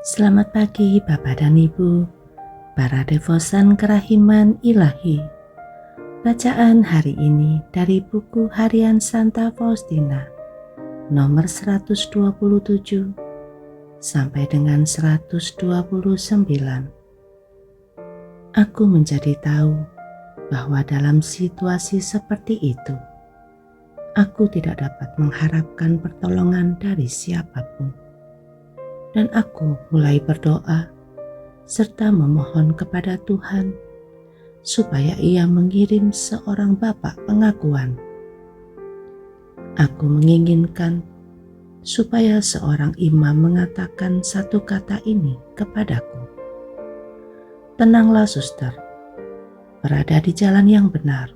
Selamat pagi Bapak dan Ibu, para devosan kerahiman ilahi. Bacaan hari ini dari buku harian Santa Faustina, nomor 127 sampai dengan 129. Aku menjadi tahu bahwa dalam situasi seperti itu, aku tidak dapat mengharapkan pertolongan dari siapapun. Dan aku mulai berdoa serta memohon kepada Tuhan supaya Ia mengirim seorang Bapa pengakuan. Aku menginginkan supaya seorang imam mengatakan satu kata ini kepadaku. Tenanglah suster, berada di jalan yang benar.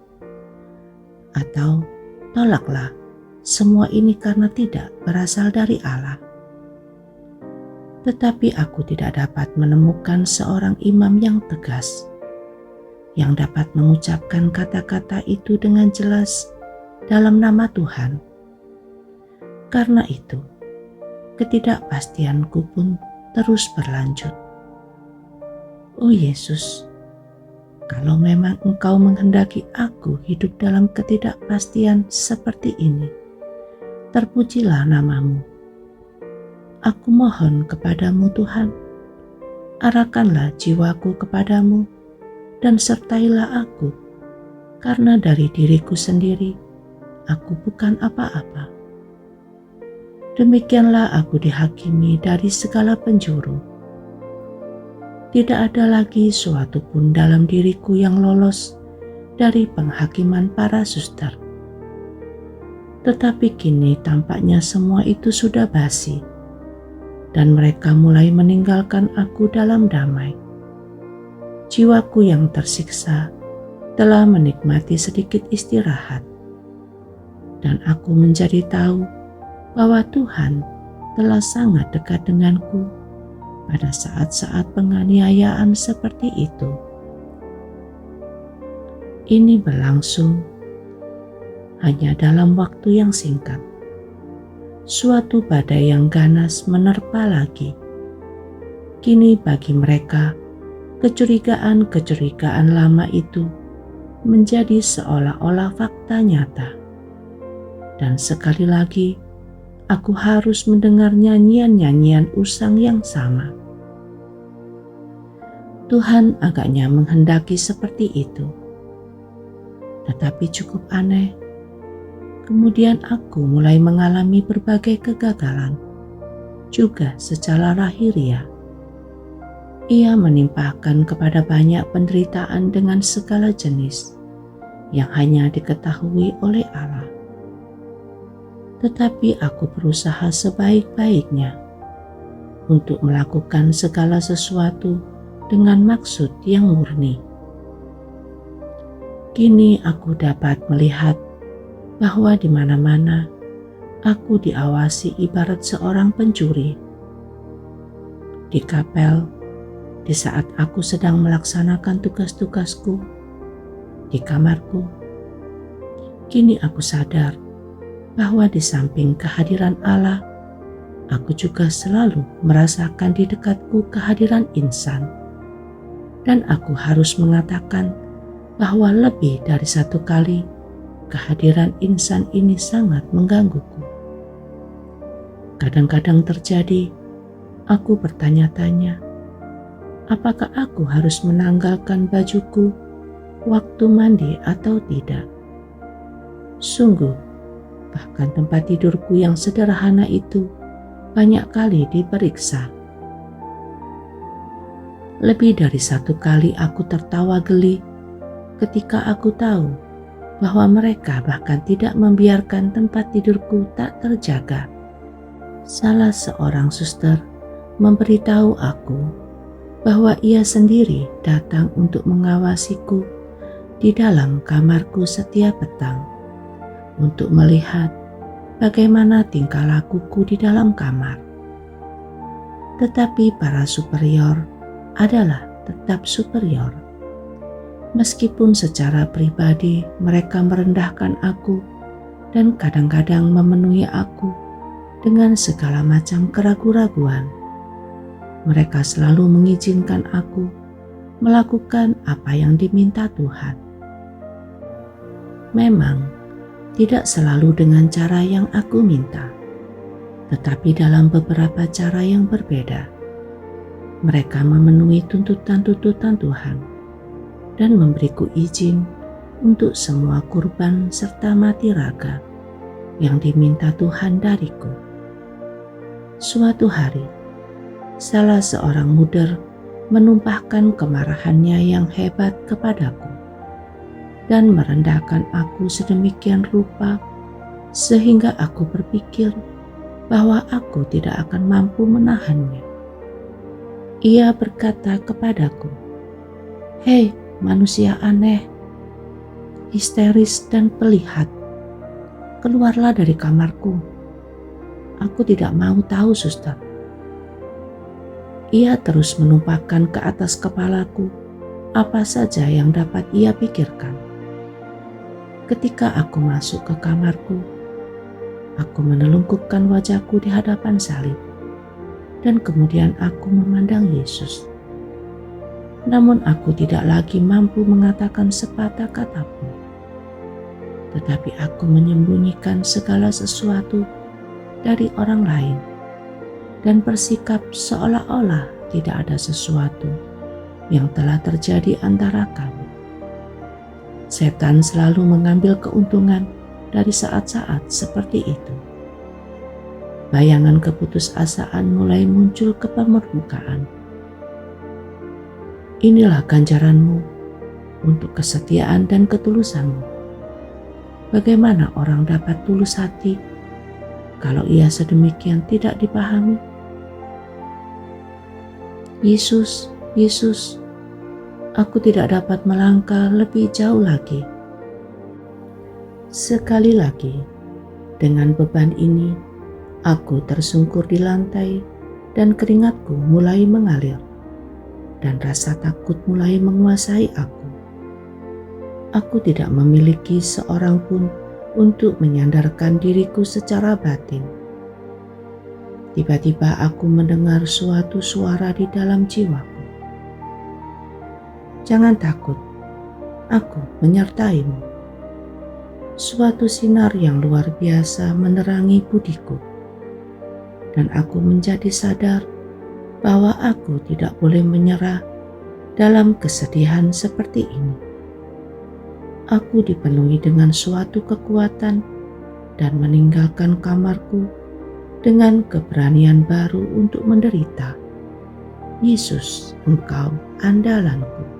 Atau tolaklah, semua ini karena tidak berasal dari Allah. Tetapi aku tidak dapat menemukan seorang imam yang tegas, yang dapat mengucapkan kata-kata itu dengan jelas dalam nama Tuhan. Karena itu, ketidakpastianku pun terus berlanjut. Oh Yesus, kalau memang Engkau menghendaki aku hidup dalam ketidakpastian seperti ini, terpujilah nama-Mu. Aku mohon kepadamu Tuhan, arahkanlah jiwaku kepadamu dan sertailah aku, karena dari diriku sendiri aku bukan apa-apa. Demikianlah aku dihakimi dari segala penjuru. Tidak ada lagi suatu pun dalam diriku yang lolos dari penghakiman para suster. Tetapi kini tampaknya semua itu sudah basi, dan mereka mulai meninggalkan aku dalam damai. Jiwaku yang tersiksa telah menikmati sedikit istirahat, dan aku menjadi tahu bahwa Tuhan telah sangat dekat denganku pada saat-saat penganiayaan seperti itu. Ini berlangsung hanya dalam waktu yang singkat. Suatu badai yang ganas menerpa lagi. Kini bagi mereka, kecurigaan-kecurigaan lama itu menjadi seolah-olah fakta nyata. Dan sekali lagi, aku harus mendengar nyanyian-nyanyian usang yang sama. Tuhan agaknya menghendaki seperti itu. Tetapi cukup aneh. Kemudian aku mulai mengalami berbagai kegagalan, juga secara lahiriah. Ia menimpakan kepada banyak penderitaan dengan segala jenis yang hanya diketahui oleh Allah. Tetapi aku berusaha sebaik-baiknya untuk melakukan segala sesuatu dengan maksud yang murni. Kini aku dapat melihat bahwa di mana-mana aku diawasi ibarat seorang pencuri. Di kapel, di saat aku sedang melaksanakan tugas-tugasku, di kamarku, kini aku sadar bahwa di samping kehadiran Allah, aku juga selalu merasakan di dekatku kehadiran insan. Dan aku harus mengatakan bahwa lebih dari satu kali kehadiran insan ini sangat menggangguku. Kadang-kadang terjadi, aku bertanya-tanya, apakah aku harus menanggalkan bajuku waktu mandi atau tidak? Sungguh, bahkan tempat tidurku yang sederhana itu banyak kali diperiksa. Lebih dari satu kali aku tertawa geli ketika aku tahu bahwa mereka bahkan tidak membiarkan tempat tidurku tak terjaga. Salah seorang suster memberitahu aku bahwa ia sendiri datang untuk mengawasiku di dalam kamarku setiap petang untuk melihat bagaimana tingkah lakuku di dalam kamar. Tetapi para superior adalah tetap superior. Meskipun secara pribadi mereka merendahkan aku dan kadang-kadang memenuhi aku dengan segala macam keraguan-raguan. mereka selalu mengizinkan aku melakukan apa yang diminta Tuhan. Memang tidak selalu dengan cara yang aku minta, tetapi dalam beberapa cara yang berbeda. Mereka memenuhi tuntutan-tuntutan Tuhan dan memberiku izin untuk semua kurban serta mati raga yang diminta Tuhan dariku. Suatu hari, salah seorang muda menumpahkan kemarahannya yang hebat kepadaku dan merendahkan aku sedemikian rupa sehingga aku berpikir bahwa aku tidak akan mampu menahannya. Ia berkata kepadaku, "Hei manusia aneh, histeris dan pelihat, keluarlah dari kamarku. Aku tidak mau tahu, suster." Ia terus menumpahkan ke atas kepalaku apa saja yang dapat ia pikirkan. Ketika aku masuk ke kamarku, aku menelungkupkan wajahku di hadapan salib, dan kemudian aku memandang Yesus. Namun aku tidak lagi mampu mengatakan sepatah kata pun, tetapi aku menyembunyikan segala sesuatu dari orang lain dan bersikap seolah-olah tidak ada sesuatu yang telah terjadi antara kami. Setan selalu mengambil keuntungan dari saat-saat seperti itu. Bayangan keputusasaan mulai muncul ke permukaan. Inilah ganjaranmu untuk kesetiaan dan ketulusanmu. Bagaimana orang dapat tulus hati kalau ia sedemikian tidak dipahami? Yesus, Yesus, aku tidak dapat melangkah lebih jauh lagi. Sekali lagi, dengan beban ini, aku tersungkur di lantai dan keringatku mulai mengalir, dan rasa takut mulai menguasai aku. Aku tidak memiliki seorang pun untuk menyandarkan diriku secara batin. Tiba-tiba aku mendengar suatu suara di dalam jiwaku. "Jangan takut, aku menyertaimu." Suatu sinar yang luar biasa menerangi budiku, dan aku menjadi sadar bahwa aku tidak boleh menyerah dalam kesedihan seperti ini. Aku dipenuhi dengan suatu kekuatan dan meninggalkan kamarku dengan keberanian baru untuk menderita. Yesus, Engkau andalanku.